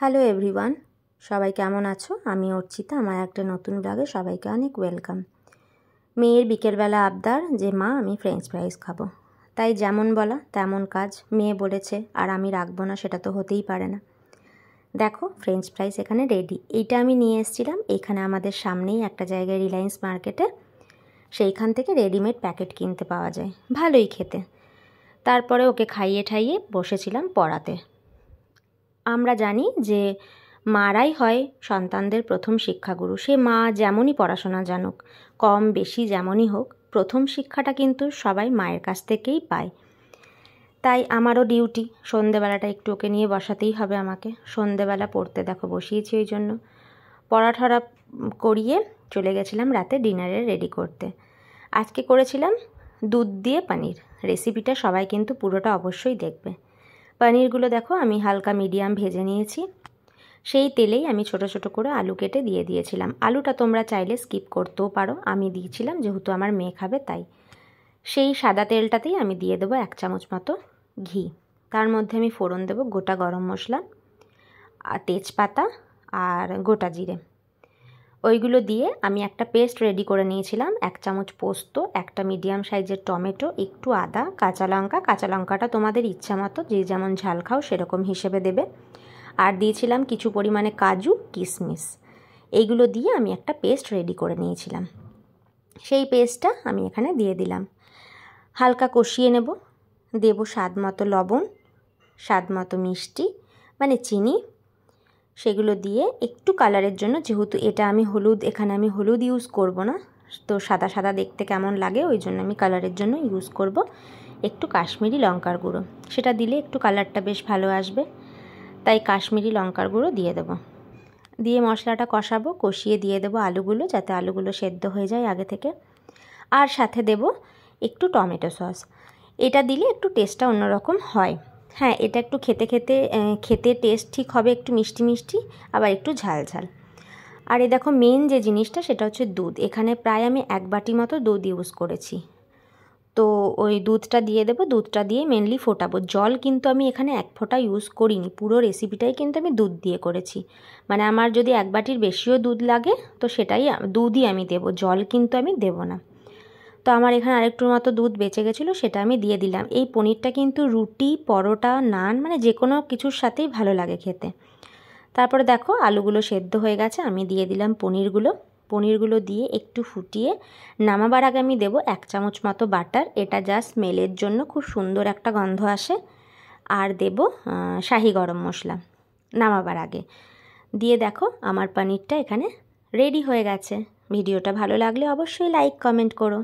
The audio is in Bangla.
হ্যালো এভরিওয়ান, সবাই কেমন আছো? আমি অর্চিতা। আমার একটা নতুন ব্লগে সবাইকে অনেক ওয়েলকাম। মেয়ের বিকেলবেলা আবদার যে মা আমি ফ্রেঞ্চ ফ্রাইজ খাবো, তাই যেমন বলা তেমন কাজ। মেয়ে বলেছে আর আমি রাখবো না, সেটা তো হতেই পারে না। দেখো ফ্রেঞ্চ ফ্রাইজ এখানে রেডি। এইটা আমি নিয়ে এসেছিলাম এখানে আমাদের সামনেই একটা জায়গায়, রিলায়েন্স মার্কেটে। সেইখান থেকে রেডিমেড প্যাকেট কিনতে পাওয়া যায়, ভালোই খেতে। তারপরে ওকে খাইয়ে ঠাইয়ে বসেছিলাম পড়াতে। আমরা জানি যে মারাই হয় সন্তানদের প্রথম শিক্ষাগুরু। সে মা যেমনই পড়াশোনা জানুক, কম বেশি যেমনই হোক, প্রথম শিক্ষাটা কিন্তু সবাই মায়ের কাছ থেকেই পায়। তাই আমারও ডিউটি, সন্ধেবেলাটা একটু ওকে নিয়ে বসাতেই হবে আমাকে। সন্ধেবেলা পড়তে দেখো বসিয়েছি, ওই জন্য পড়াঠরা করিয়ে চলে গেছিলাম রাতে ডিনারে রেডি করতে। আজকে করেছিলাম দুধ দিয়ে পনির। রেসিপিটা সবাই কিন্তু পুরোটা অবশ্যই দেখবে। পনিরগুলো দেখো আমি হালকা মিডিয়াম ভেজে নিয়েছি। সেই তেলেই আমি ছোট ছোট করে আলু কেটে দিয়ে দিয়েছিলাম। আলুটা তোমরা চাইলে স্কিপ করতেও পারো, আমি দিয়েছিলাম যেহেতু আমার মেয়ে খাবে তাই। সেই সাদা তেলটাতেই আমি দিয়ে দেবো 1 চামচ মতো ঘি। তার মধ্যে আমি ফোড়ন দেবো গোটা গরম মশলা আর তেজপাতা আর গোটা জিরে। ওইগুলো দিয়ে আমি একটা পেস্ট রেডি করে নিয়েছিলাম। 1 চামচ পোস্ত, একটা মিডিয়াম সাইজের টমেটো, একটু আদা, কাঁচা লঙ্কা। কাঁচা লঙ্কাটা তোমাদের ইচ্ছা মতো, যে যেমন ঝাল খাও সেরকম হিসেবে দেবে। আর দিয়েছিলাম কিছু পরিমাণে কাজু, কিশমিশ। এইগুলো দিয়ে আমি একটা পেস্ট রেডি করে নিয়েছিলাম। সেই পেস্টটা আমি এখানে দিয়ে দিলাম। হালকা কষিয়ে নেব। দেব স্বাদ মতো লবণ, স্বাদ মতো মিষ্টি মানে চিনি। সেগুলো দিয়ে একটু কালারের জন্য, যেহেতু এটা আমি হলুদ, এখানে আমি হলুদ ইউজ করব না, তো সাদা সাদা দেখতে কেমন লাগে, ওই জন্য আমি কালারের জন্য ইউজ করব একটু কাশ্মীরি লঙ্কার গুঁড়ো। সেটা দিলে একটু কালারটা বেশ ভালো আসবে, তাই কাশ্মীরি লঙ্কার গুঁড়ো দিয়ে দেবো। দিয়ে মশলাটা কষাবো, কষিয়ে দিয়ে দেবো আলুগুলো, যাতে আলুগুলো সেদ্ধ হয়ে যায় আগে থেকে। আর সাথে দেব একটু টমেটো সস। এটা দিলে একটু টেস্টটা অন্যরকম হয়। হ্যাঁ, এটা একটু খেতে টেস্ট ঠিক হবে, একটু মিষ্টি মিষ্টি, আবার একটু ঝাল ঝাল। আর এই দেখো মেন যে জিনিসটা সেটা হচ্ছে দুধ। এখানে প্রায় আমি 1 বাটি মতো দুধ ইউজ করেছি। তো ওই দুধটা দিয়ে দেবো। দুধটা দিয়ে মেনলি ফোটাবো। জল কিন্তু আমি এখানে 1 ফোঁটা ইউজ করিনি, পুরো রেসিপিটাই কিন্তু আমি দুধ দিয়ে করেছি। মানে আমার যদি 1 বাটির বেশিও দুধ লাগে তো সেটাই দুধই আমি দেবো, জল কিন্তু আমি দেবো না। তো আমার এখানে আরেকটুর মতো দুধ বেঁচে গেছিলো, সেটা আমি দিয়ে দিলাম। এই পনিরটা কিন্তু রুটি, পরোটা, নান মানে যে কোনো কিছুর সাথেই ভালো লাগে খেতে। তারপরে দেখো আলুগুলো সেদ্ধ হয়ে গেছে, আমি দিয়ে দিলাম পনিরগুলো দিয়ে একটু ফুটিয়ে নামাবার আগে আমি দেবো 1 চামচ মতো বাটার। এটা জাস্ট স্মেলের জন্য, খুব সুন্দর একটা গন্ধ আসে। আর দেব শাহি গরম মশলা নামাবার আগে দিয়ে। দেখো আমার পনিরটা এখানে রেডি হয়ে গেছে। ভিডিওটা ভালো লাগলে অবশ্যই লাইক কমেন্ট করো।